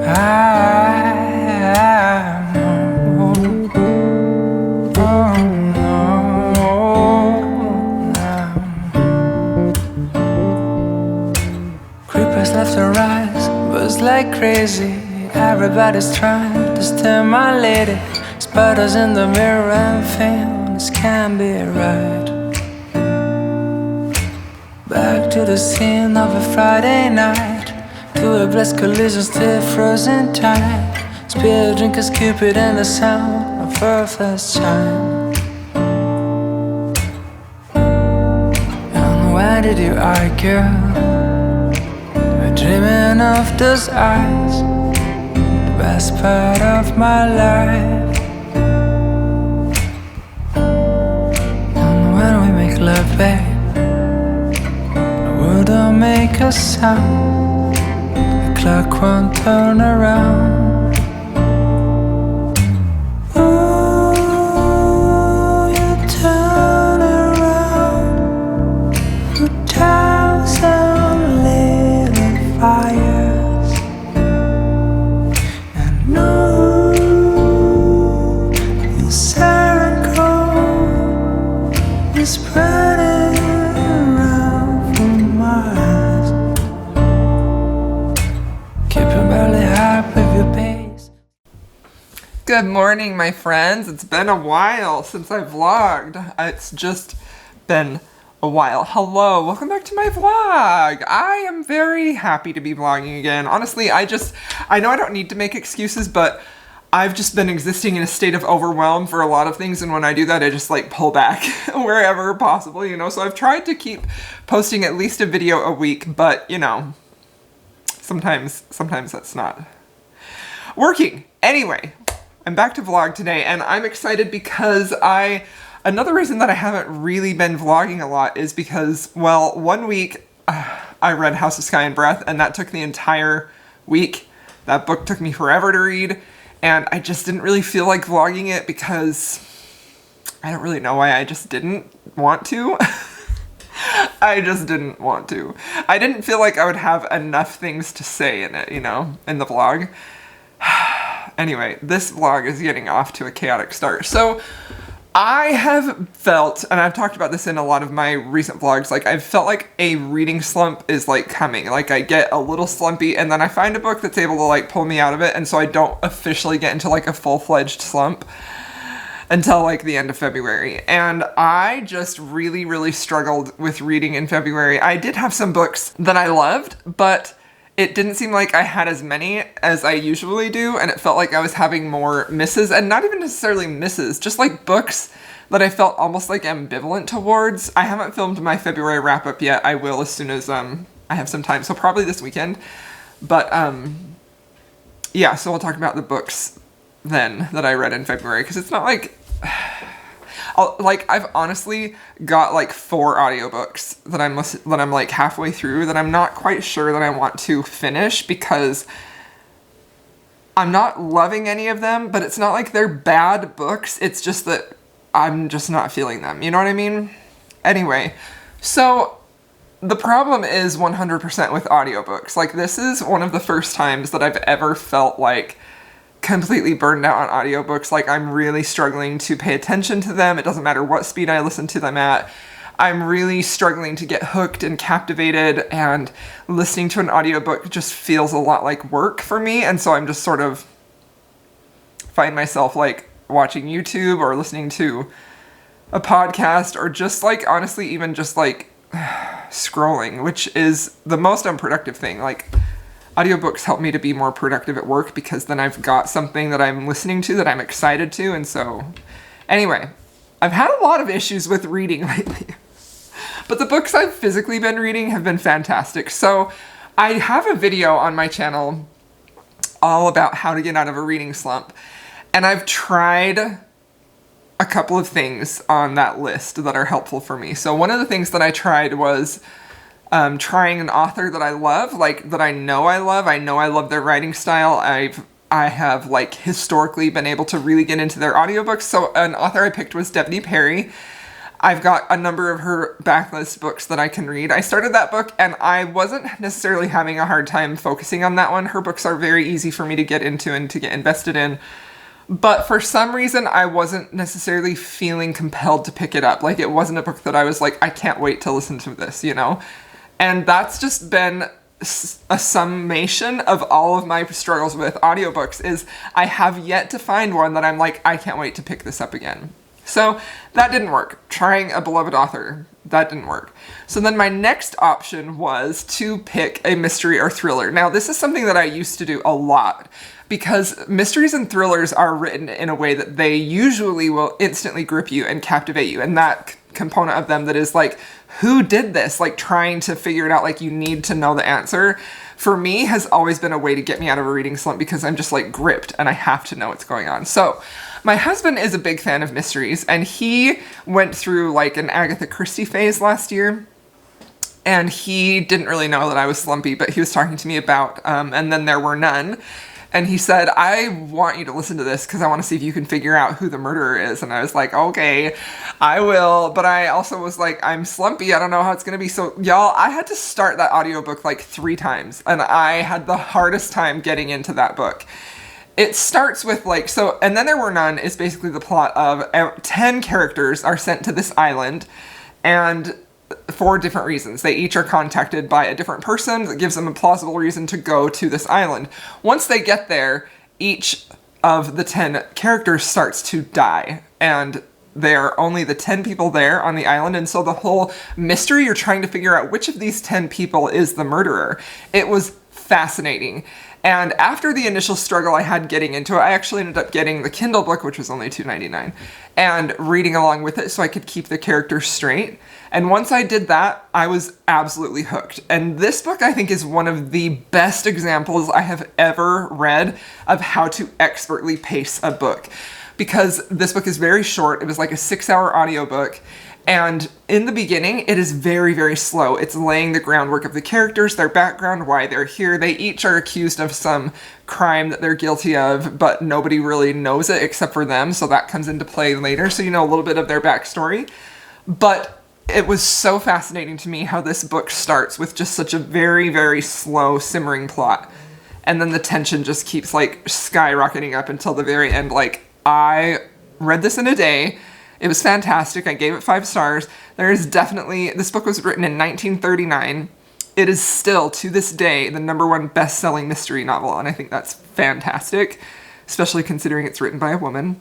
Creepers left and right, buzz like crazy. Everybody's trying to stimulate it. Spiders in the mirror and feel this can't be right. Back to the scene of a Friday night, to a blessed collision still frozen tight. Spear drinkers, Cupid and the sound of her first chime. And why did you argue? We're dreaming of those eyes, the best part of my life. And when we make love, babe, don't make a sound, the clock won't turn around. Ooh, you turn around, 2,000 little fires. And ooh, your siren call is spreading. Good morning, my friends. It's been a while since I vlogged. It's just been a while. Hello, welcome back to my vlog. I am very happy to be vlogging again. Honestly, I know I don't need to make excuses, but I've just been existing in a state of overwhelm for a lot of things, and when I do that, I just like pull back wherever possible, you know? So I've tried to keep posting at least a video a week, but you know, sometimes that's not working. Anyway, I'm back to vlog today, and I'm excited because another reason that I haven't really been vlogging a lot is because, well, one week I read House of Sky and Breath, and that took the entire week. That book took me forever to read, and I just didn't really feel like vlogging it because I don't really know why, I just didn't want to. I just didn't want to. I didn't feel like I would have enough things to say in it, you know, in the vlog. Anyway, this vlog is getting off to a chaotic start. So I have felt, and I've talked about this in a lot of my recent vlogs, like I've felt like a reading slump is like coming. Like I get a little slumpy and then I find a book that's able to like pull me out of it, and so I don't officially get into like a full-fledged slump until like the end of February. And I just really struggled with reading in February. I did have some books that I loved, but it didn't seem like I had as many as I usually do, and it felt like I was having more misses, and not even necessarily misses, just like books that I felt almost like ambivalent towards. I haven't filmed my February wrap-up yet. I will as soon as I have some time, so probably this weekend. But yeah, so we'll talk about the books then that I read in February, because it's not like I've honestly got like 4 audiobooks that I'm like halfway through that I'm not quite sure that I want to finish, because I'm not loving any of them, but it's not like they're bad books. It's just that I'm just not feeling them. You know what I mean? Anyway, so the problem is 100% with audiobooks. Like, this is one of the first times that I've ever felt like completely burned out on audiobooks. Like, I'm really struggling to pay attention to them. It doesn't matter what speed I listen to them at. I'm really struggling to get hooked and captivated, and listening to an audiobook just feels a lot like work for me. And so I'm just sort of find myself like watching YouTube or listening to a podcast, or just like, honestly, even just like scrolling, which is the most unproductive thing. Like, audiobooks help me to be more productive at work, because then I've got something that I'm listening to that I'm excited to. And so, anyway, I've had a lot of issues with reading lately, but the books I've physically been reading have been fantastic. So I have a video on my channel all about how to get out of a reading slump, and I've tried a couple of things on that list that are helpful for me. So one of the things that I tried was trying an author that I love, like that I know I love. I know I love their writing style. I have like historically been able to really get into their audiobooks. So an author I picked was Devney Perry. I've got a number of her backlist books that I can read. I started that book and I wasn't necessarily having a hard time focusing on that one. Her books are very easy for me to get into and to get invested in. But for some reason, I wasn't necessarily feeling compelled to pick it up. Like, it wasn't a book that I was like, I can't wait to listen to this, you know? And that's just been a summation of all of my struggles with audiobooks, is I have yet to find one that I'm like, I can't wait to pick this up again. So that didn't work. Trying a beloved author, that didn't work. So then my next option was to pick a mystery or thriller. Now, this is something that I used to do a lot, because mysteries and thrillers are written in a way that they usually will instantly grip you and captivate you. And that component of them that is like, who did this? Like, trying to figure it out, like you need to know the answer, for me has always been a way to get me out of a reading slump, because I'm just like gripped and I have to know what's going on. So my husband is a big fan of mysteries, and he went through like an Agatha Christie phase last year. And he didn't really know that I was slumpy, but he was talking to me about And Then There Were None. And he said, I want you to listen to this because I want to see if you can figure out who the murderer is. And I was like, okay, I will. But I also was like, I'm slumpy. I don't know how it's going to be. So y'all, I had to start that audiobook like 3 times. And I had the hardest time getting into that book. It starts with like, so, And Then There Were None is basically the plot of 10 characters are sent to this island, and for different reasons. They each are contacted by a different person that gives them a plausible reason to go to this island. Once they get there, each of the 10 characters starts to die, and there are only the 10 people there on the island, and so the whole mystery, you're trying to figure out which of these 10 people is the murderer. It was fascinating. And after the initial struggle I had getting into it, I actually ended up getting the Kindle book, which was only $2.99, and reading along with it so I could keep the characters straight. And once I did that, I was absolutely hooked. And this book, I think, is one of the best examples I have ever read of how to expertly pace a book. Because this book is very short. It was like a 6-hour audiobook. And in the beginning, it is very, very slow. It's laying the groundwork of the characters, their background, why they're here. They each are accused of some crime that they're guilty of, but nobody really knows it except for them. So that comes into play later. So you know a little bit of their backstory. But it was so fascinating to me how this book starts with just such a very, very slow, simmering plot. And then the tension just keeps like skyrocketing up until the very end. Like, I read this in a day. It was fantastic. I gave it 5 stars. There is definitely, this book was written in 1939. It is still, to this day, the #1 best-selling mystery novel, and I think that's fantastic, especially considering it's written by a woman.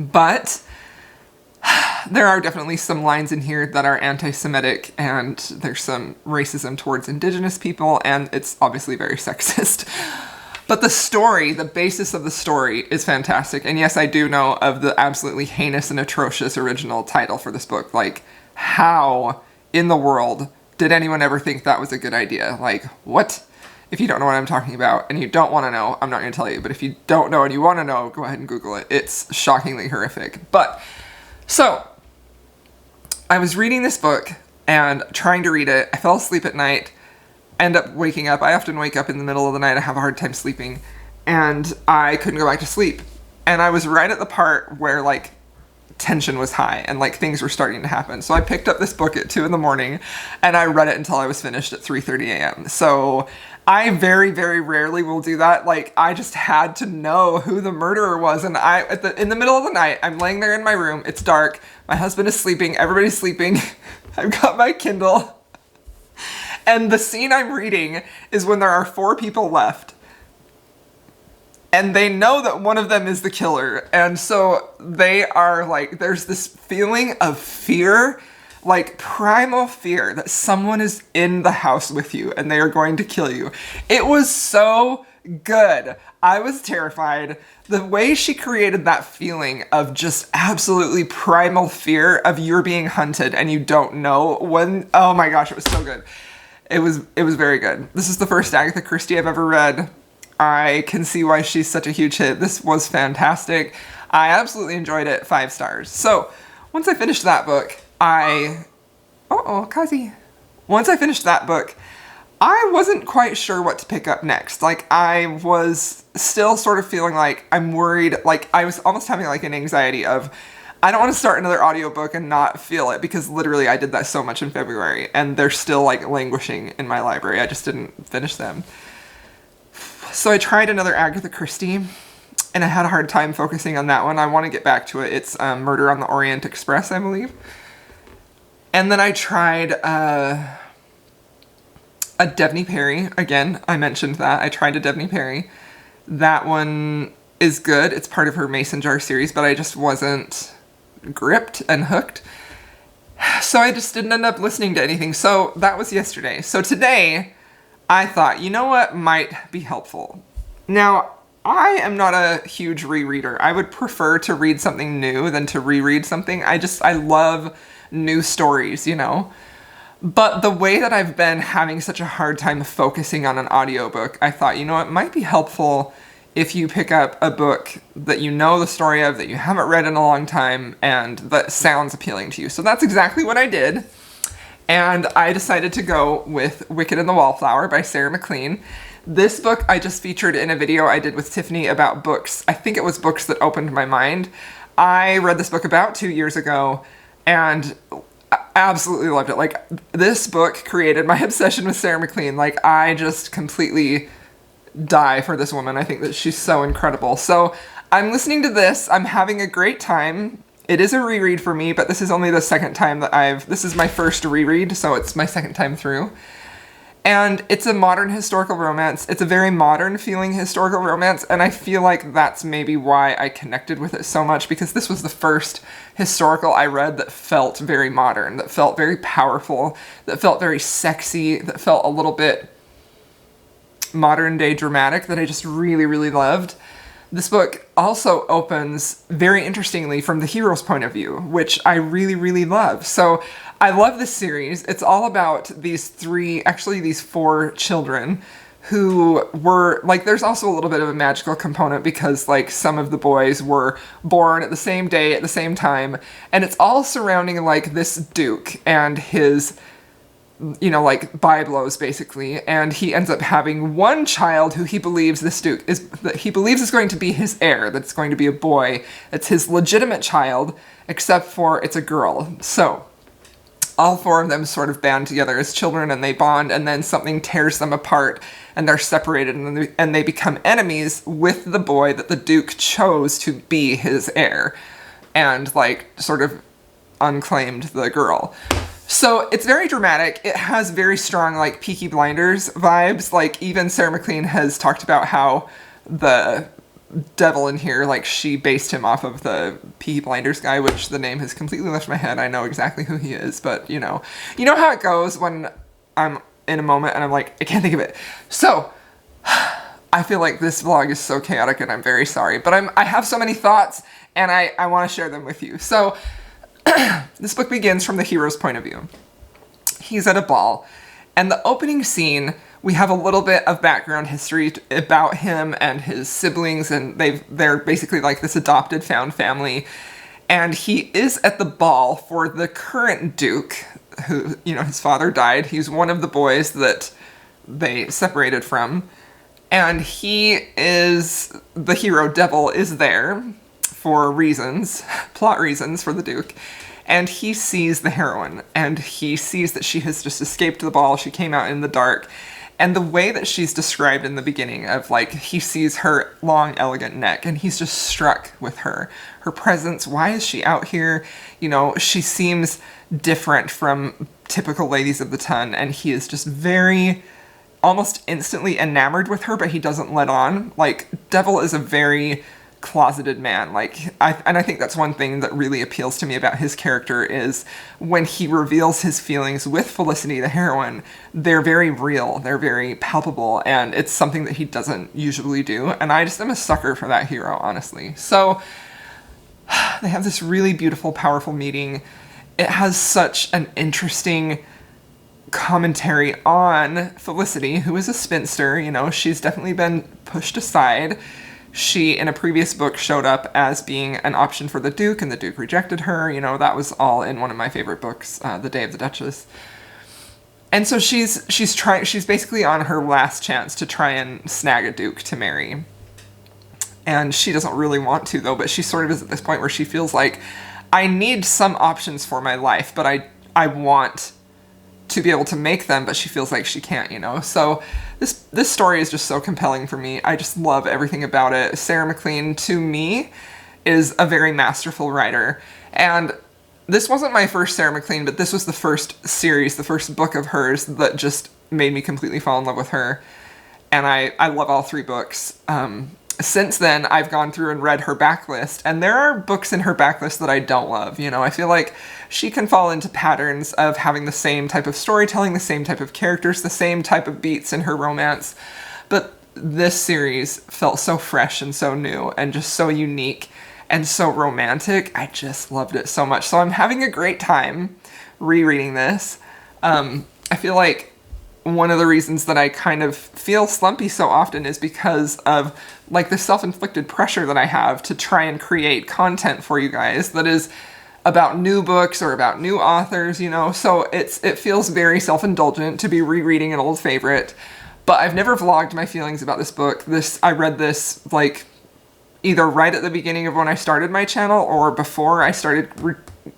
But there are definitely some lines in here that are anti-Semitic, and there's some racism towards Indigenous people, and it's obviously very sexist. But the story, the basis of the story is fantastic. And yes, I do know of the absolutely heinous and atrocious original title for this book. Like, how in the world did anyone ever think that was a good idea? Like, what? If you don't know what I'm talking about and you don't want to know, I'm not going to tell you. But if you don't know and you want to know, go ahead and Google it. It's shockingly horrific. But, so, I was reading this book and trying to read it. I fell asleep at night. End up waking up. I often wake up in the middle of the night. I have a hard time sleeping, and I couldn't go back to sleep. And I was right at the part where like tension was high and like things were starting to happen. So I picked up this book at 2 a.m. and I read it until I was finished at 3:30 a.m. So I very, very rarely will do that. Like, I just had to know who the murderer was. And in the middle of the night, I'm laying there in my room. It's dark. My husband is sleeping. Everybody's sleeping. I've got my Kindle. And the scene I'm reading is when there are 4 people left. And they know that one of them is the killer. And so they are like, there's this feeling of fear, like primal fear that someone is in the house with you and they are going to kill you. It was so good. I was terrified. The way she created that feeling of just absolutely primal fear of you're being hunted and you don't know when, oh my gosh, it was so good. It was very good. This is the first Agatha Christie I've ever read. I can see why she's such a huge hit. This was fantastic. I absolutely enjoyed it. 5 stars. So, once I finished that book, Once I finished that book, I wasn't quite sure what to pick up next. Like, I was still sort of feeling like I'm worried. Like, I was almost having like an anxiety of, I don't want to start another audiobook and not feel it, because literally I did that so much in February and they're still like languishing in my library. I just didn't finish them. So I tried another Agatha Christie and I had a hard time focusing on that one. I want to get back to it. It's Murder on the Orient Express, I believe. And then I tried a Devney Perry. Again, I mentioned that. I tried a Devney Perry. That one is good. It's part of her Mason Jar series, but I just wasn't gripped and hooked. So I just didn't end up listening to anything. So that was yesterday. So today, I thought, you know what might be helpful? Now, I am not a huge rereader. I would prefer to read something new than to reread something. I love new stories, you know? But the way that I've been having such a hard time focusing on an audiobook, I thought, you know, it might be helpful if you pick up a book that you know the story of, that you haven't read in a long time, and that sounds appealing to you. So that's exactly what I did. And I decided to go with Wicked in the Wallflower by Sarah MacLean. This book I just featured in a video I did with Tiffany about books. I think it was books that opened my mind. I read this book about 2 years ago and I absolutely loved it. Like, this book created my obsession with Sarah MacLean. Like, I just completely die for this woman. I think that she's so incredible. So I'm listening to this. I'm having a great time. It is a reread for me, but this is only the second time that this is my first reread, so it's my second time through. And it's a modern historical romance. It's a very modern feeling historical romance, and I feel like that's maybe why I connected with it so much, because this was the first historical I read that felt very modern, that felt very powerful, that felt very sexy, that felt a little bit modern day dramatic, that I just really, really loved. This book also opens very interestingly from the hero's point of view, which I really, really love. So I love this series. It's all about these four children who were, like, there's also a little bit of a magical component because, like, some of the boys were born at the same day, at the same time, and it's all surrounding, like, this duke and his, you know, like, byblows, basically, and he ends up having one child who he believes this duke is, that he believes is going to be his heir, that it's going to be a boy. It's his legitimate child, except for it's a girl. So all four of them sort of band together as children, and they bond, and then something tears them apart, and they're separated, and they become enemies with the boy that the duke chose to be his heir, and, like, sort of unclaimed the girl. So it's very dramatic. It has very strong, like, Peaky Blinders vibes. Like, even Sarah MacLean has talked about how the devil in here, like, she based him off of the Peaky Blinders guy, which the name has completely left my head. I know exactly who he is, but, you know how it goes when I'm in a moment and I'm like, I can't think of it. So I feel like this vlog is so chaotic and I'm very sorry, but I have so many thoughts and I want to share them with you. So this book begins from the hero's point of view. He's at a ball, and the opening scene, we have a little bit of background history about him and his siblings, and they're basically like this adopted found family, and he is at the ball for the current duke, who, you know, his father died. He's one of the boys that they separated from, and he is, the hero devil is there for reasons, plot reasons for the duke, and he sees the heroine, and he sees that she has just escaped the ball. She came out in the dark, and the way that she's described in the beginning of, like, he sees her long, elegant neck, and he's just struck with her presence. Why is she out here? You know, she seems different from typical ladies of the ton, and he is just very, almost instantly enamored with her, but he doesn't let on. Like, Devil is a very closeted man. Like, I think that's one thing that really appeals to me about his character is when he reveals his feelings with Felicity, the heroine, they're very real, they're very palpable, and it's something that he doesn't usually do, and I just am a sucker for that hero, honestly. So they have this really beautiful, powerful meeting. It has such an interesting commentary on Felicity, who is a spinster. You know, she's definitely been pushed aside. She, in a previous book, showed up as being an option for the Duke, and the Duke rejected her. You know, that was all in one of my favorite books, The Day of the Duchess. And so she's basically on her last chance to try and snag a Duke to marry. And she doesn't really want to, though, but she sort of is at this point where she feels like, I need some options for my life, but I want to be able to make them, but she feels like she can't, you know? So this story is just so compelling for me. I just love everything about it. Sarah McLean, to me, is a very masterful writer. And this wasn't my first Sarah McLean, but this was the first series, the first book of hers that just made me completely fall in love with her. And I love all 3 books. Since then, I've gone through and read her backlist, and there are books in her backlist that I don't love. You know, I feel like she can fall into patterns of having the same type of storytelling, the same type of characters, the same type of beats in her romance. But this series felt so fresh and so new and just so unique and so romantic. I just loved it so much. So I'm having a great time rereading this. I feel like one of the reasons that I kind of feel slumpy so often is because of like the self-inflicted pressure that I have to try and create content for you guys that is about new books or about new authors, you know? So it feels very self-indulgent to be rereading an old favorite, but I've never vlogged my feelings about this book. I read this like either right at the beginning of when I started my channel or before I started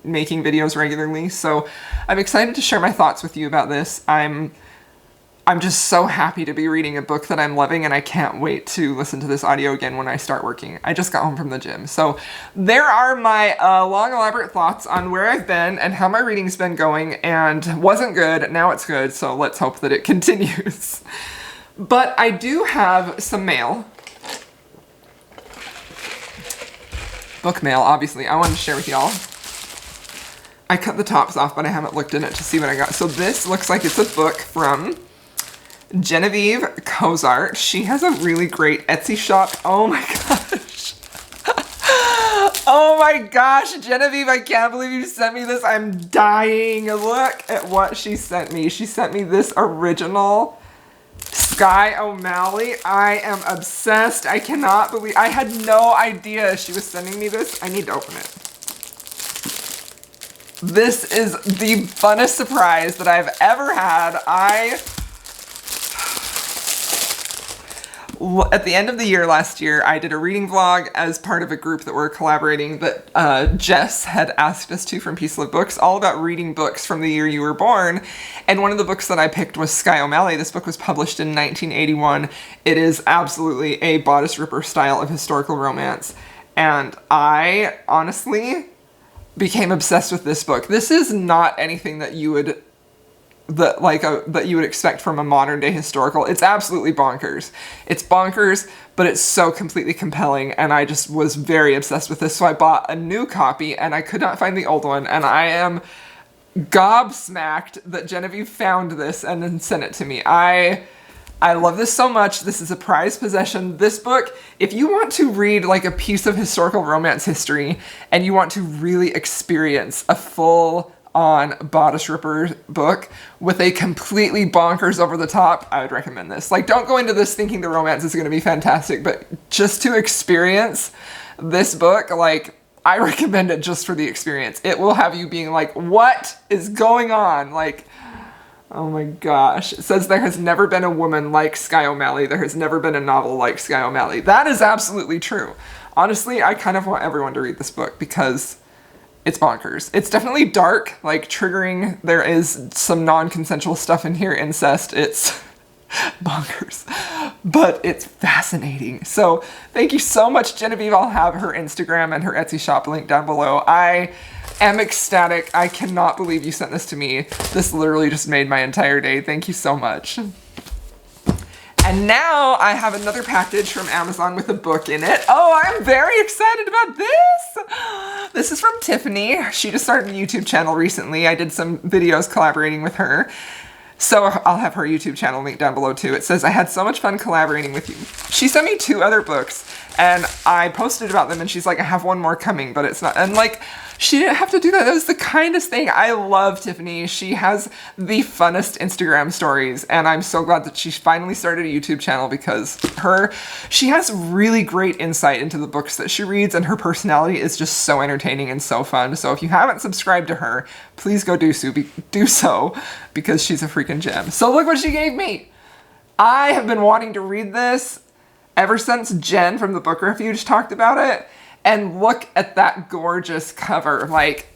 making videos regularly. So I'm excited to share my thoughts with you about this. I'm just so happy to be reading a book that I'm loving, and I can't wait to listen to this audio again when I start working. I just got home from the gym. So there are my long, elaborate thoughts on where I've been and how my reading's been going, and wasn't good, now it's good, so let's hope that it continues. But I do have some mail. Book mail, obviously. I wanted to share with y'all. I cut the tops off, but I haven't looked in it to see what I got. So this looks like it's a book from Genevieve Cozart. She has a really great Etsy shop. Oh my gosh. Oh my gosh, Genevieve, I can't believe you sent me this. I'm dying. Look at what she sent me. She sent me this original Sky OMalley. I am obsessed. I cannot believe, I had no idea she was sending me this. I need to open it. This is the funnest surprise that I've ever had. At the end of the year last year, I did a reading vlog as part of a group that we're collaborating that Jess had asked us to from Peace Love Books, all about reading books from the year you were born. And one of the books that I picked was Sky OMalley. This book was published in 1981. It is absolutely a bodice ripper style of historical romance. And I honestly became obsessed with this book. This is not anything that you would expect from a modern day historical. It's absolutely bonkers. It's bonkers, but it's so completely compelling, and I just was very obsessed with this. So I bought a new copy, and I could not find the old one, and I am gobsmacked that Genevieve found this and then sent it to me. I love this so much. This is a prized possession. This book, if you want to read like a piece of historical romance history and you want to really experience a full-on bodice ripper book with a completely bonkers over the top, I would recommend this. Like, don't go into this thinking the romance is going to be fantastic, but just to experience this book, like, I recommend it just for the experience. It will have you being like, what is going on? Like, oh my gosh. It says there has never been a woman like Sky OMalley. There has never been a novel like Sky OMalley. That is absolutely true. Honestly, I kind of want everyone to read this book because it's bonkers. It's definitely dark, like triggering. There is some non-consensual stuff in here, incest. It's bonkers, but it's fascinating. So thank you so much, Genevieve. I'll have her Instagram and her Etsy shop linked down below. I am ecstatic. I cannot believe you sent this to me. This literally just made my entire day. Thank you so much. And now I have another package from Amazon with a book in it. Oh, I'm very excited about this. This is from Tiffany. She just started a YouTube channel recently. I did some videos collaborating with her. So I'll have her YouTube channel linked down below too. It says, I had so much fun collaborating with you. She sent me 2 other books and I posted about them and she's like, I have one more coming, but it's not. And like, she didn't have to do that. That was the kindest thing. I love Tiffany. She has the funnest Instagram stories, and I'm so glad that she finally started a YouTube channel because she has really great insight into the books that she reads, and her personality is just so entertaining and so fun. So if you haven't subscribed to her, please go do so because she's a freaking gem. So look what she gave me. I have been wanting to read this ever since Jen from the Book Refuge talked about it. And look at that gorgeous cover. Like,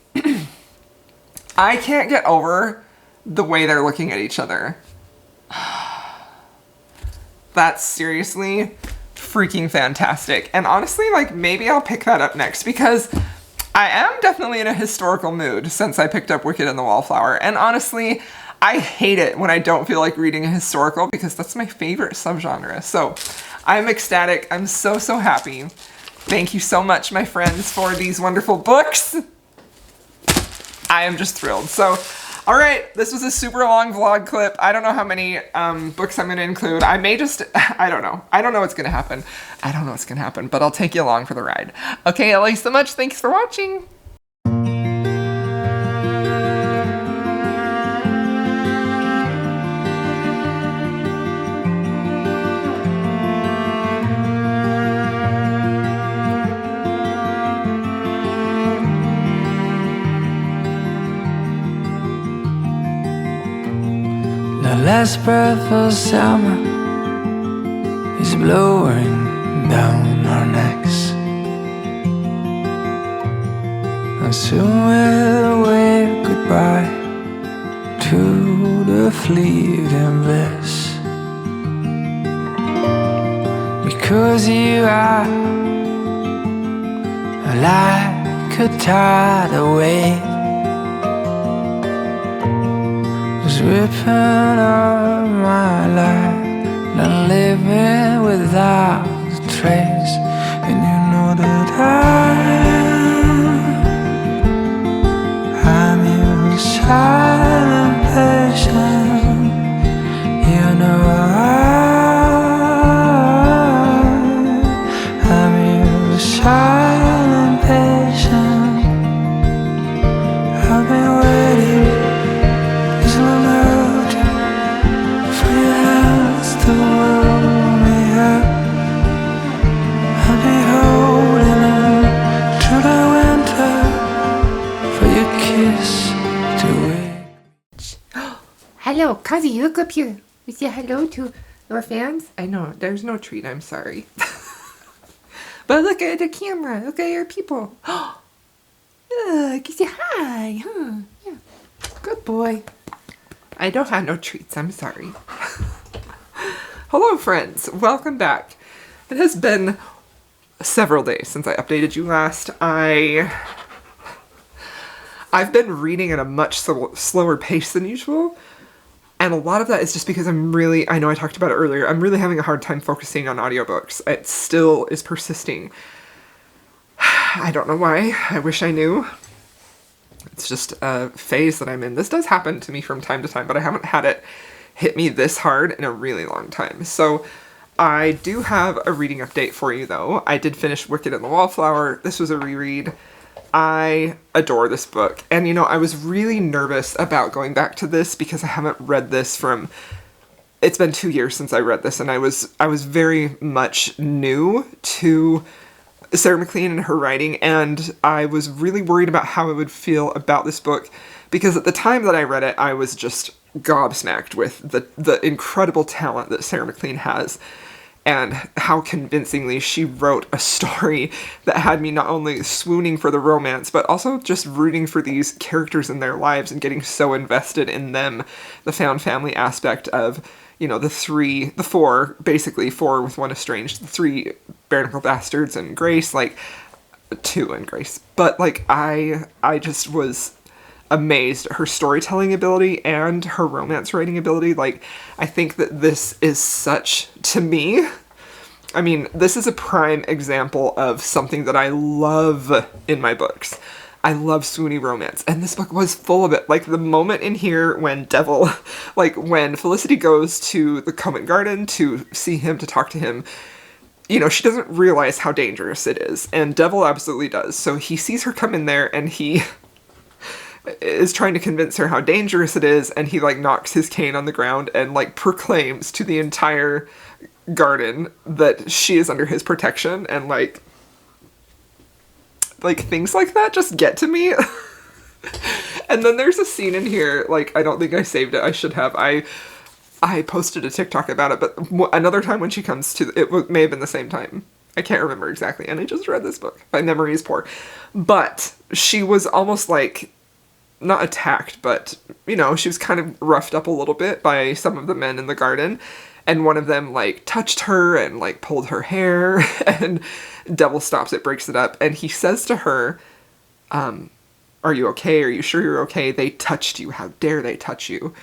I can't get over the way they're looking at each other. That's seriously freaking fantastic. And honestly, like, maybe I'll pick that up next because I am definitely in a historical mood since I picked up Wicked and the Wallflower. And honestly, I hate it when I don't feel like reading a historical because that's my favorite subgenre. So I'm ecstatic. I'm so, so happy. Thank you so much, my friends, for these wonderful books. I am just thrilled. So, all right, this was a super long vlog clip. I don't know how many books I'm going to include. I may just, I don't know. I don't know what's going to happen. I don't know what's going to happen, but I'll take you along for the ride. Okay, I love you so much. Thanks for watching. The last breath of summer is blowing down our necks, and soon we'll wave goodbye to the fleeting bliss. Because you are like a tidal wave, ripping up my life, not living without a trace. And you know that I'm your silent patient. You know I'm your silent patient. I've been waiting to roll me up. I'll be holding on through the winter for your kiss to wake. Hello, Kazi, look up here. We say hello to our fans. I know, there's no treat, I'm sorry. But look at the camera, look at your people. Look, you say hi, huh? Yeah, good boy. I don't have no treats, I'm sorry. Hello friends, welcome back. It has been several days since I updated you last. I've been reading at a much slower pace than usual, and a lot of that is just because I know I talked about it earlier, I'm really having a hard time focusing on audiobooks. It still is persisting. I don't know why, I wish I knew. It's just a phase that I'm in. This does happen to me from time to time, but I haven't had it hit me this hard in a really long time. So I do have a reading update for you though. I did finish Wicked and the Wallflower. This was a reread. I adore this book. And you know, I was really nervous about going back to this because I haven't read this it's been 2 years since I read this, and I was very much new to Sarah MacLean and her writing, and I was really worried about how I would feel about this book because at the time that I read it, I was just gobsmacked with the incredible talent that Sarah MacLean has and how convincingly she wrote a story that had me not only swooning for the romance, but also just rooting for these characters in their lives and getting so invested in them. The found family aspect of, you know, the four with one estranged, the three bare-knuckle bastards and Grace, like, two and Grace. But, like, I just was amazed at her storytelling ability and her romance writing ability. Like, I think that this is such, to me, I mean, this is a prime example of something that I love in my books. I love swoony romance, and this book was full of it. Like, the moment in here when when Felicity goes to the Covent Garden to see him, to talk to him, you know, she doesn't realize how dangerous it is, and Devil absolutely does. So he sees her come in there, and he is trying to convince her how dangerous it is, and he, like, knocks his cane on the ground and, like, proclaims to the entire garden that she is under his protection, and, like, things like that just get to me. And then there's a scene in here, like, I don't think I saved it, I should have. I posted a TikTok about it, but another time when she comes to, it may have been the same time. I can't remember exactly, and I just read this book. My memory is poor. But she was almost like, not attacked, but, you know, she was kind of roughed up a little bit by some of the men in the garden. And one of them, like, touched her and, like, pulled her hair. And Devil stops it, breaks it up. And he says to her, are you okay? Are you sure you're okay? They touched you. How dare they touch you?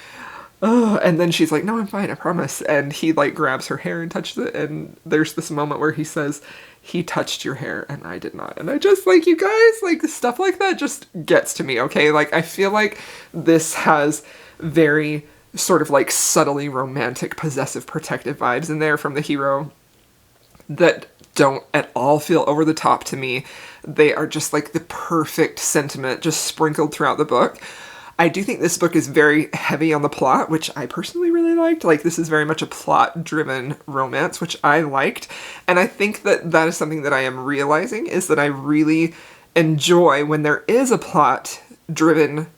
And then she's like, no, I'm fine, I promise. And he like grabs her hair and touches it. And there's this moment where he says, he touched your hair and I did not. And I just like, you guys, like stuff like that just gets to me. Okay. Like I feel like this has very sort of like subtly romantic, possessive, protective vibes in there from the hero that don't at all feel over the top to me. They are just like the perfect sentiment just sprinkled throughout the book. I do think this book is very heavy on the plot, which I personally really liked. Like, this is very much a plot-driven romance, which I liked. And I think that that is something that I am realizing, is that I really enjoy when there is a plot-driven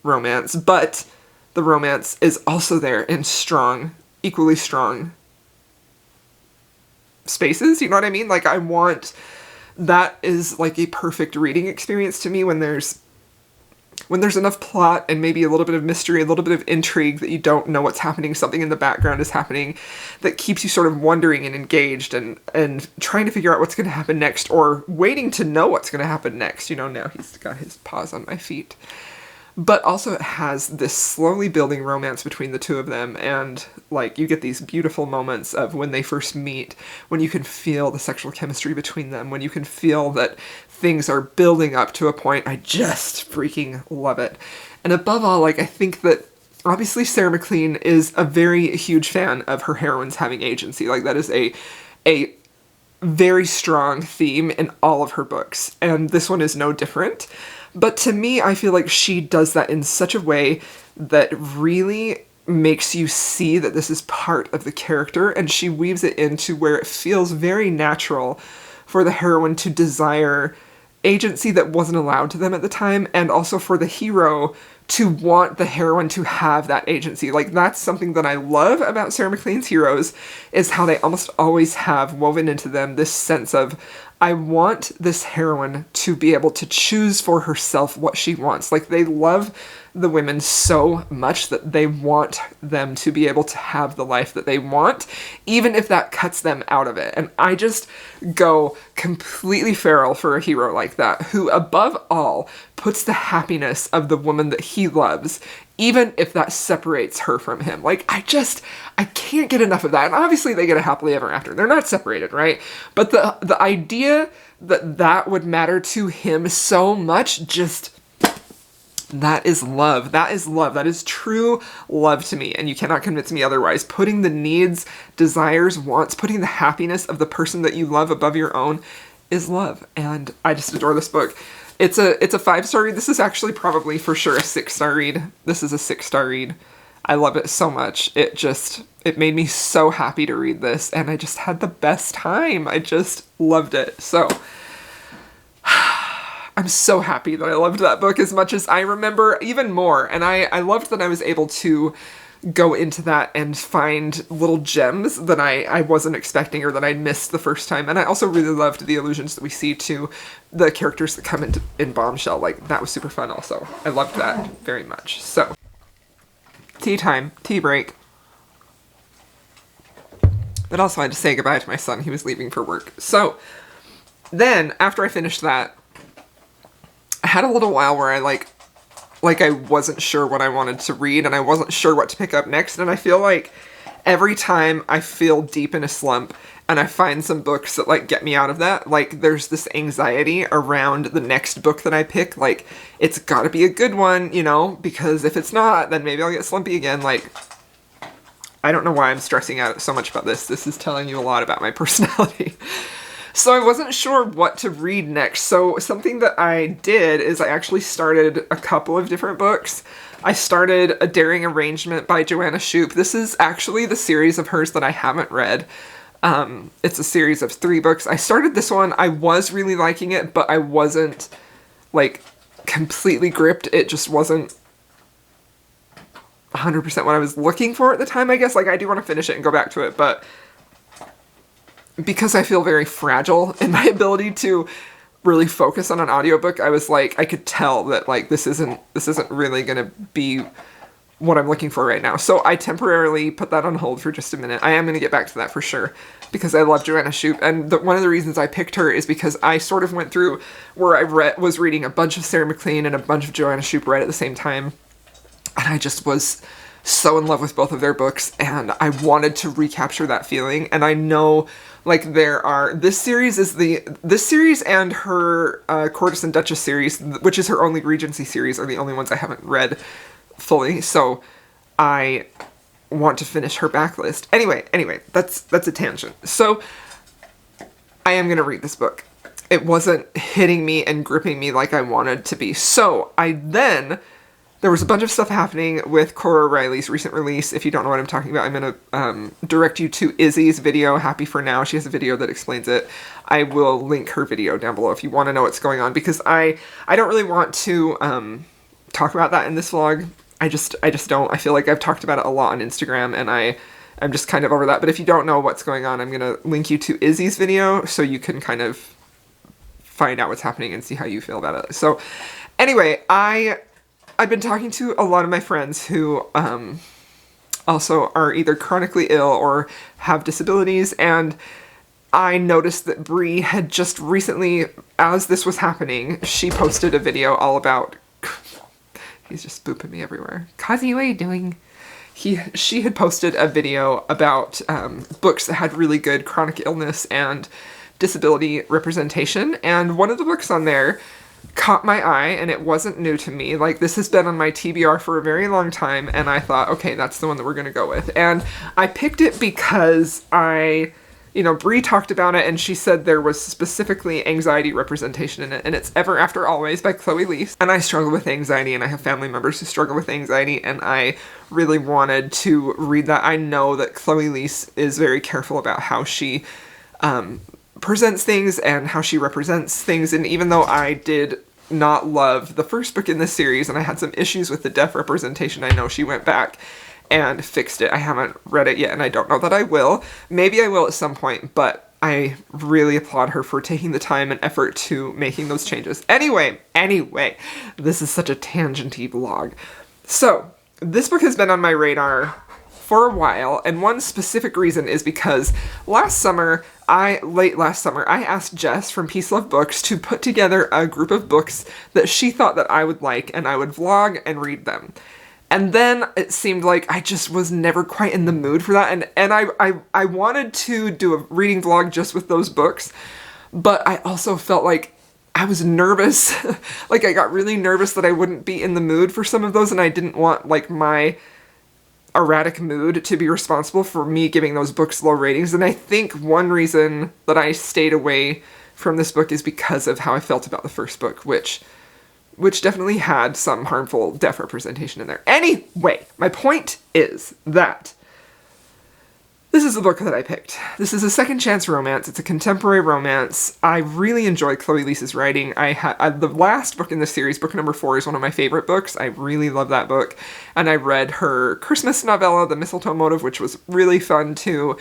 romance, but the romance is also there in strong, equally strong spaces. You know what I mean? Like, I want... That is, like, a perfect reading experience to me when there's enough plot and maybe a little bit of mystery, a little bit of intrigue that you don't know what's happening, something in the background is happening that keeps you sort of wondering and engaged and trying to figure out what's going to happen next, or waiting to know what's going to happen next. You know, now he's got his paws on my feet. But also it has this slowly building romance between the two of them, and like you get these beautiful moments of when they first meet, when you can feel the sexual chemistry between them, when you can feel that things are building up to a point. I just freaking love it. And above all, like I think that obviously Sarah McLean is a very huge fan of her heroines having agency. Like that is a very strong theme in all of her books, and this one is no different. But to me, I feel like she does that in such a way that really makes you see that this is part of the character, and she weaves it into where it feels very natural for the heroine to desire agency that wasn't allowed to them at the time, and also for the hero to want the heroine to have that agency. Like, that's something that I love about Sarah McLean's heroes, is how they almost always have woven into them this sense of, I want this heroine to be able to choose for herself what she wants. Like, they love the women so much that they want them to be able to have the life that they want, even if that cuts them out of it. And I just go completely feral for a hero like that, who above all puts the happiness of the woman that he loves, even if that separates her from him. Like, I can't get enough of that. And obviously they get a happily ever after. They're not separated, right? But the idea that that would matter to him so much, just... that is love. That is love. That is true love to me, and you cannot convince me otherwise. Putting the needs, desires, wants, putting the happiness of the person that you love above your own is love, and I just adore this book. It's a 5-star read. This is actually probably for sure a 6-star read. This is a 6-star read. I love it so much. It made me so happy to read this, and I just had the best time. I just loved it. So... I'm so happy that I loved that book as much as I remember, even more. And I loved that I was able to go into that and find little gems that I wasn't expecting or that I missed the first time. And I also really loved the allusions that we see to the characters that come in Bombshell. Like, that was super fun also. I loved that very much. So, tea time, tea break. But also I had to say goodbye to my son. He was leaving for work. So, then, after I finished that, I had a little while where I I wasn't sure what I wanted to read, and I wasn't sure what to pick up next, and I feel like every time I feel deep in a slump and I find some books that like get me out of that, like there's this anxiety around the next book that I pick, like it's gotta be a good one, you know, because if it's not, then maybe I'll get slumpy again. Like, I don't know why I'm stressing out so much about this. This is telling you a lot about my personality. So I wasn't sure what to read next. So something that I did is I actually started a couple of different books. I started A Daring Arrangement by Joanna Shupe. This is actually the series of hers that I haven't read. It's a series of 3 books. I started this one. I was really liking it, but I wasn't like completely gripped. It just wasn't 100% what I was looking for at the time, I guess. Like, I do want to finish it and go back to it, but because I feel very fragile in my ability to really focus on an audiobook, I was like, I could tell that like this isn't really gonna be what I'm looking for right now. So I temporarily put that on hold for just a minute. I am gonna get back to that for sure, because I love Joanna Shupe, and one of the reasons I picked her is because I sort of went through where I was reading a bunch of Sarah McLean and a bunch of Joanna Shupe right at the same time, and I just was so in love with both of their books, and I wanted to recapture that feeling. And I know, like, this series and her Countess and Duchess series, which is her only Regency series, are the only ones I haven't read fully, so I want to finish her backlist. Anyway, that's a tangent. So I am gonna read this book. It wasn't hitting me and gripping me like I wanted to be. So there was a bunch of stuff happening with Cora Riley's recent release. If you don't know what I'm talking about, I'm going to direct you to Izzy's video, Happy For Now. She has a video that explains it. I will link her video down below if you want to know what's going on, because I don't really want to talk about that in this vlog. I just don't. I feel like I've talked about it a lot on Instagram, and I'm just kind of over that. But if you don't know what's going on, I'm going to link you to Izzy's video so you can kind of find out what's happening and see how you feel about it. So anyway, I've been talking to a lot of my friends who also are either chronically ill or have disabilities, and I noticed that Bree had just recently, as this was happening, she posted a video all about... He's just booping me everywhere. Kazi, what are you doing? She had posted a video about books that had really good chronic illness and disability representation, and one of the books on there caught my eye, and it wasn't new to me. Like, this has been on my TBR for a very long time, and I thought, okay, that's the one that we're gonna go with. And I picked it because Bree talked about it, and she said there was specifically anxiety representation in it, and it's Ever After Always by Chloe Leese. And I struggle with anxiety, and I have family members who struggle with anxiety, and I really wanted to read that. I know that Chloe Leese is very careful about how she presents things and how she represents things, and even though I did not love the first book in this series and I had some issues with the deaf representation, I know she went back and fixed it. I haven't read it yet, and I don't know that I will. Maybe I will at some point, but I really applaud her for taking the time and effort to making those changes. Anyway, this is such a tangenty vlog. So this book has been on my radar for a while, and one specific reason is because late last summer, I asked Jess from Peace Love Books to put together a group of books that she thought that I would like, and I would vlog and read them. And then it seemed like I just was never quite in the mood for that, and I wanted to do a reading vlog just with those books, but I also felt like I was nervous. Like, I got really nervous that I wouldn't be in the mood for some of those, and I didn't want, like, my erratic mood to be responsible for me giving those books low ratings. And I think one reason that I stayed away from this book is because of how I felt about the first book, which definitely had some harmful deaf representation in there. Anyway, my point is that this is the book that I picked. This is a second chance romance. It's a contemporary romance. I really enjoy Chloe Leese's writing. The last book in this series, book number 4, is one of my favorite books. I really love that book. And I read her Christmas novella, The Mistletoe Motive, which was really fun too.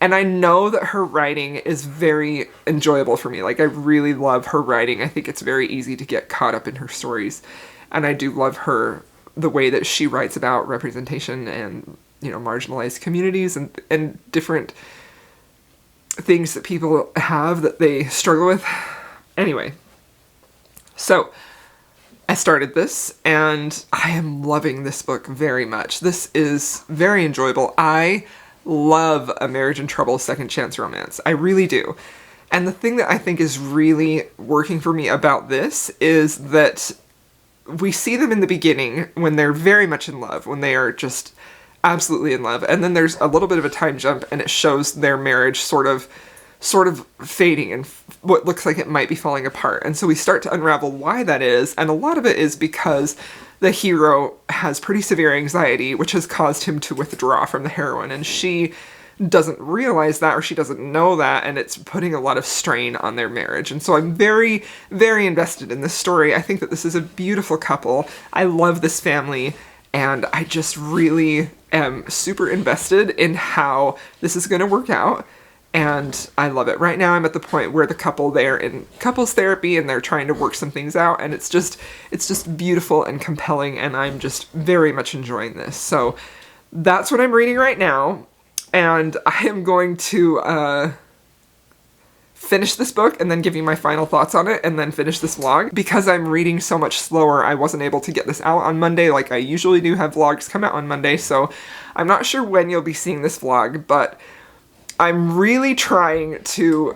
And I know that her writing is very enjoyable for me. Like, I really love her writing. I think it's very easy to get caught up in her stories. And I do love the way that she writes about representation and marginalized communities and different things that people have that they struggle with. Anyway, so I started this, and I am loving this book very much. This is very enjoyable. I love a marriage in trouble second chance romance. I really do. And the thing that I think is really working for me about this is that we see them in the beginning when they're very much in love, when they are just absolutely in love, and then there's a little bit of a time jump, and it shows their marriage sort of fading and what looks like it might be falling apart. And so we start to unravel why that is, and a lot of it is because the hero has pretty severe anxiety, which has caused him to withdraw from the heroine, and she doesn't realize that, or she doesn't know that, and it's putting a lot of strain on their marriage. And so I'm very, very invested in this story. I think that this is a beautiful couple. I love this family, and I just really am super invested in how this is going to work out. And I love it. Right now I'm at the point where the couple, they're in couples therapy and they're trying to work some things out, and it's just beautiful and compelling, and I'm just very much enjoying this. So that's what I'm reading right now, and I am going to finish this book and then give you my final thoughts on it and then finish this vlog. Because I'm reading so much slower, I wasn't able to get this out on Monday like I usually do. Have vlogs come out on Monday, so I'm not sure when you'll be seeing this vlog, but I'm really trying to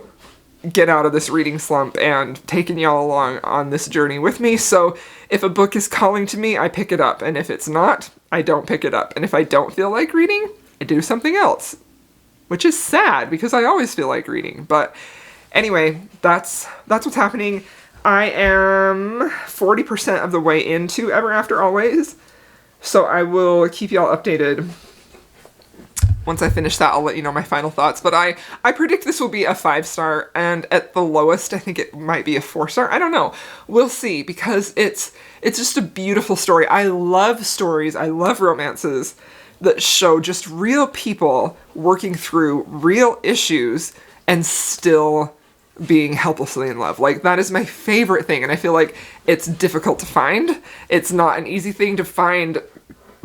get out of this reading slump and taking y'all along on this journey with me. So if a book is calling to me, I pick it up, and if it's not, I don't pick it up. And if I don't feel like reading, I do something else, which is sad because I always feel like reading. But anyway, that's what's happening. I am 40% of the way into Ever After Always, so I will keep y'all updated. Once I finish that, I'll let you know my final thoughts. But I predict this will be a 5-star, and at the lowest, I think it might be a 4-star. I don't know. We'll see, because it's just a beautiful story. I love stories. I love romances that show just real people working through real issues and still being helplessly in love. Like, that is my favorite thing, and I feel like it's difficult to find. It's not an easy thing to find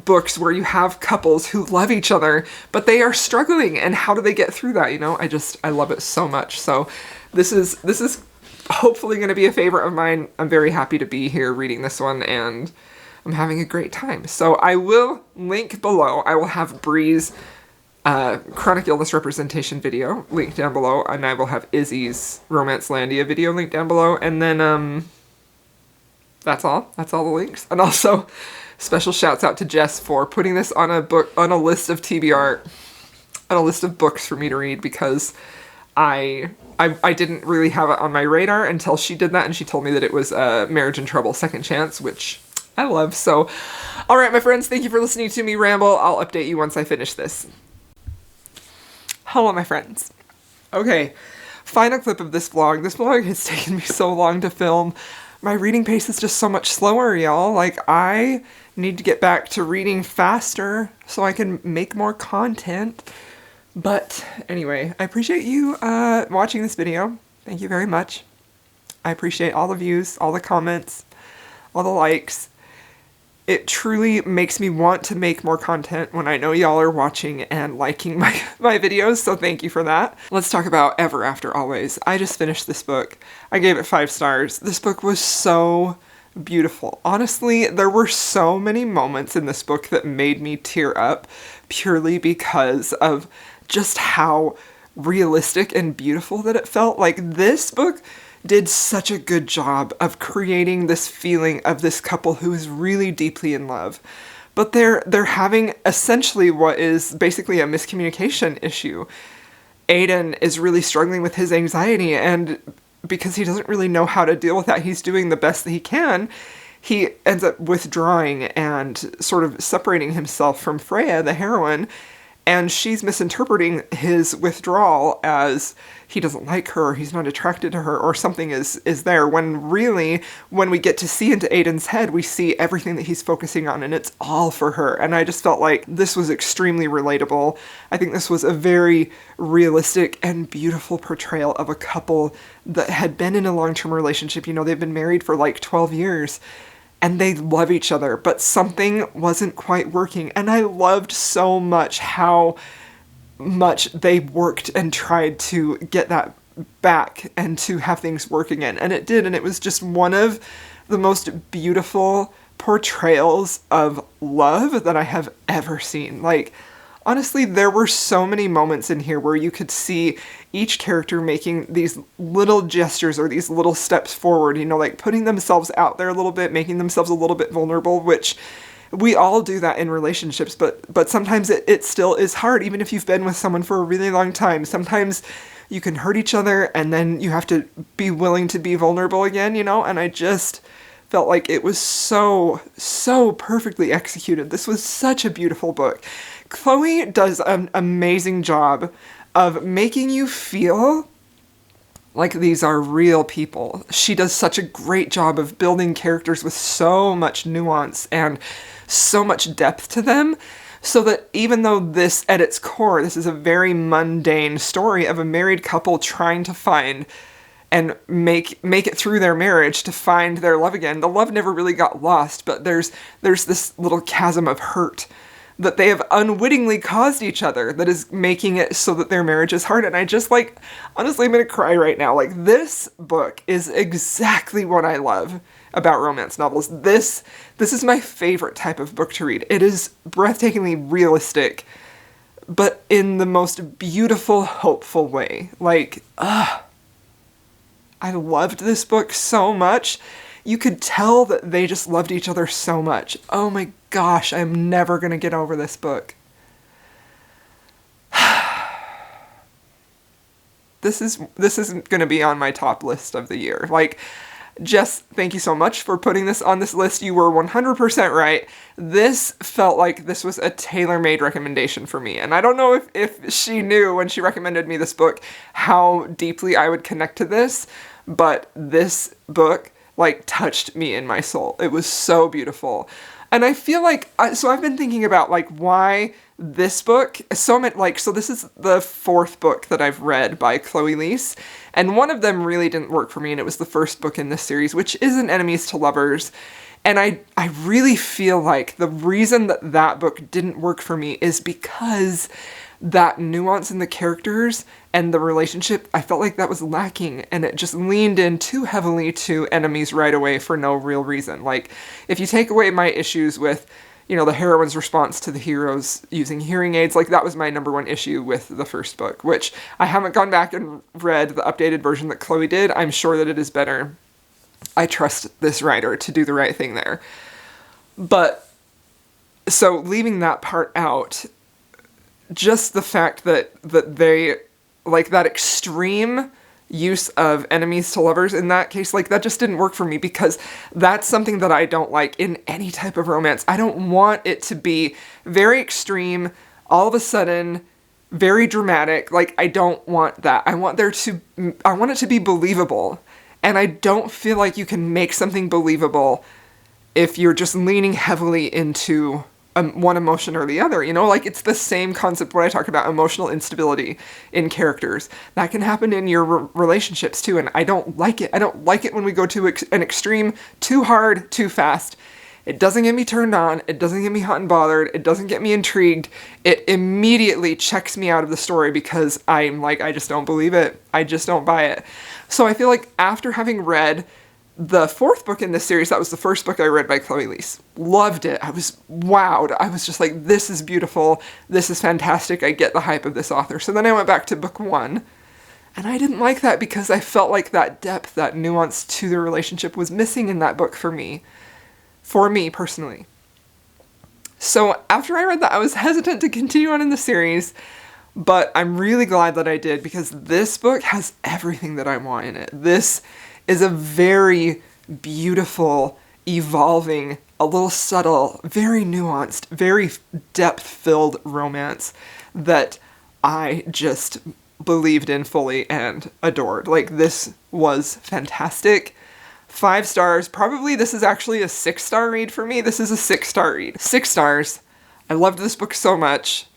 books where you have couples who love each other, but they are struggling, and how do they get through that, you know? I love it so much. So this is hopefully going to be a favorite of mine. I'm very happy to be here reading this one, and I'm having a great time. So I will link below. I will have Bree's Chronic Illness Representation video linked down below, and I will have Izzy's Romancelandia video linked down below, and then that's all the links. And also special shouts out to Jess for putting this on a list of TBR, on a list of books for me to read, because I didn't really have it on my radar until she did that, and she told me that it was Marriage in Trouble Second Chance, which I love. So all right, my friends, thank you for listening to me ramble. I'll update you once I finish this. Hello, my friends. Okay, final clip of this vlog. This vlog has taken me so long to film. My reading pace is just so much slower, y'all. Like, I need to get back to reading faster so I can make more content. But anyway, I appreciate you watching this video. Thank you very much. I appreciate all the views, all the comments, all the likes. It truly makes me want to make more content when I know y'all are watching and liking my videos, so thank you for that. Let's talk about Ever After Always. I just finished this book. I gave it 5 stars. This book was so beautiful. Honestly, there were so many moments in this book that made me tear up purely because of just how realistic and beautiful that it felt. Like, this book did such a good job of creating this feeling of this couple who is really deeply in love. But they're having essentially what is basically a miscommunication issue. Aiden is really struggling with his anxiety, and because he doesn't really know how to deal with that, he's doing the best that he can. He ends up withdrawing and sort of separating himself from Freya, the heroine, and she's misinterpreting his withdrawal as he doesn't like her, he's not attracted to her, or something is there, when really, when we get to see into Aiden's head, we see everything that he's focusing on, and it's all for her. And I just felt like this was extremely relatable. I think this was a very realistic and beautiful portrayal of a couple that had been in a long-term relationship. You know, they've been married for like 12 years, and they love each other, but something wasn't quite working. And I loved so much how much they worked and tried to get that back and to have things work again. And it did, and it was just one of the most beautiful portrayals of love that I have ever seen. Like, honestly, there were so many moments in here where you could see each character making these little gestures or these little steps forward, you know, like putting themselves out there a little bit, making themselves a little bit vulnerable, which we all do that in relationships, but sometimes it still is hard, even if you've been with someone for a really long time. Sometimes you can hurt each other, and then you have to be willing to be vulnerable again, you know, and I just felt like it was so perfectly executed. This was such a beautiful book. Chloe does an amazing job of making you feel like these are real people. She does such a great job of building characters with so much nuance and so much depth to them. So that even though this, at its core, this is a very mundane story of a married couple trying to find and make it through their marriage to find their love again. The love never really got lost, but there's this little chasm of hurt that they have unwittingly caused each other that is making it so that their marriage is hard. And I just like, honestly, I'm gonna cry right now. Like, this book is exactly what I love about romance novels. This is my favorite type of book to read. It is breathtakingly realistic, but in the most beautiful, hopeful way. Like, I loved this book so much. You could tell that they just loved each other so much. Oh my gosh, I'm never gonna get over this book. This is gonna be on my top list of the year. Like, Jess, thank you so much for putting this on this list. You were 100% right. This felt like this was a tailor-made recommendation for me. And I don't know if she knew when she recommended me this book how deeply I would connect to this, but this book, like, touched me in my soul. It was so beautiful. And I feel like, so I've been thinking about, like, why this book, so this is the fourth book that I've read by Chloe Leese, and one of them really didn't work for me, and it was the first book in this series, which isn't Enemies to Lovers. And I really feel like the reason that book didn't work for me is because that nuance in the characters and the relationship, I felt like that was lacking, and it just leaned in too heavily to enemies right away for no real reason. Like, if you take away my issues with, you know, the heroine's response to the heroes using hearing aids, like, that was my number one issue with the first book, which I haven't gone back and read the updated version that Chloe did. I'm sure that it is better. I trust this writer to do the right thing there. But, so leaving that part out, just the fact that they, like, that extreme use of enemies to lovers in that case, like, that just didn't work for me, because that's something that I don't like in any type of romance. I don't want it to be very extreme, all of a sudden, very dramatic. Like, I don't want that. I want it to be believable. And I don't feel like you can make something believable if you're just leaning heavily into one emotion or the other, you know? Like, it's the same concept when I talk about emotional instability in characters. That can happen in your relationships too, and I don't like it. I don't like it when we go to an extreme, too hard, too fast. It doesn't get me turned on, it doesn't get me hot and bothered, it doesn't get me intrigued. It immediately checks me out of the story because I'm like, I just don't believe it. I just don't buy it. So I feel like after having read the fourth book in this series, that was the first book I read by Chloe Leese. Loved it. I was wowed. I was just like, this is beautiful. This is fantastic. I get the hype of this author. So then I went back to book one, and I didn't like that because I felt like that depth, that nuance to the relationship was missing in that book for me personally. So after I read that, I was hesitant to continue on in the series, but I'm really glad that I did, because this book has everything that I want in it. This is a very beautiful, evolving, a little subtle, very nuanced, very depth-filled romance that I just believed in fully and adored. Like, this was fantastic. 5 stars. Probably this is actually a 6-star read for me. This is a 6-star read. 6 stars. I loved this book so much.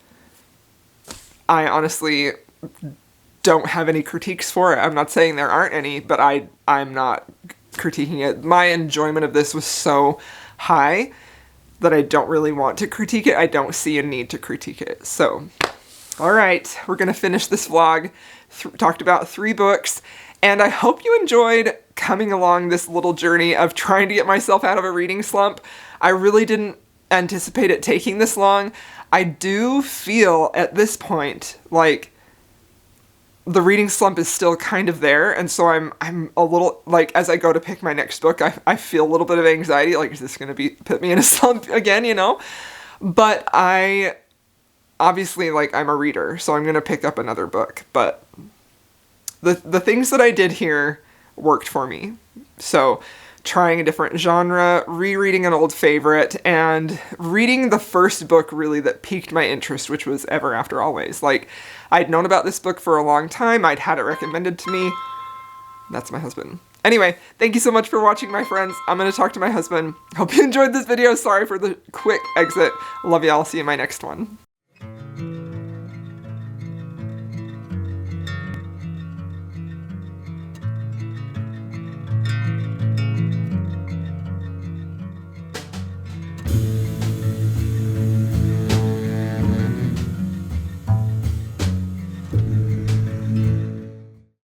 I honestly don't have any critiques for it. I'm not saying there aren't any, but I'm not critiquing it. My enjoyment of this was so high that I don't really want to critique it. I don't see a need to critique it. So, all right, we're gonna finish this vlog. Talked about 3 books, and I hope you enjoyed coming along this little journey of trying to get myself out of a reading slump. I really didn't anticipate it taking this long. I do feel at this point like the reading slump is still kind of there, and so I'm a little, like, as I go to pick my next book, I feel a little bit of anxiety, like, is this gonna put me in a slump again, you know? But I, obviously, like, I'm a reader, so I'm gonna pick up another book, but the things that I did here worked for me. So, trying a different genre, rereading an old favorite, and reading the first book really that piqued my interest, which was Ever After Always. Like, I'd known about this book for a long time, I'd had it recommended to me. That's my husband. Anyway, thank you so much for watching, my friends. I'm going to talk to my husband. Hope you enjoyed this video. Sorry for the quick exit. Love y'all. See you in my next one.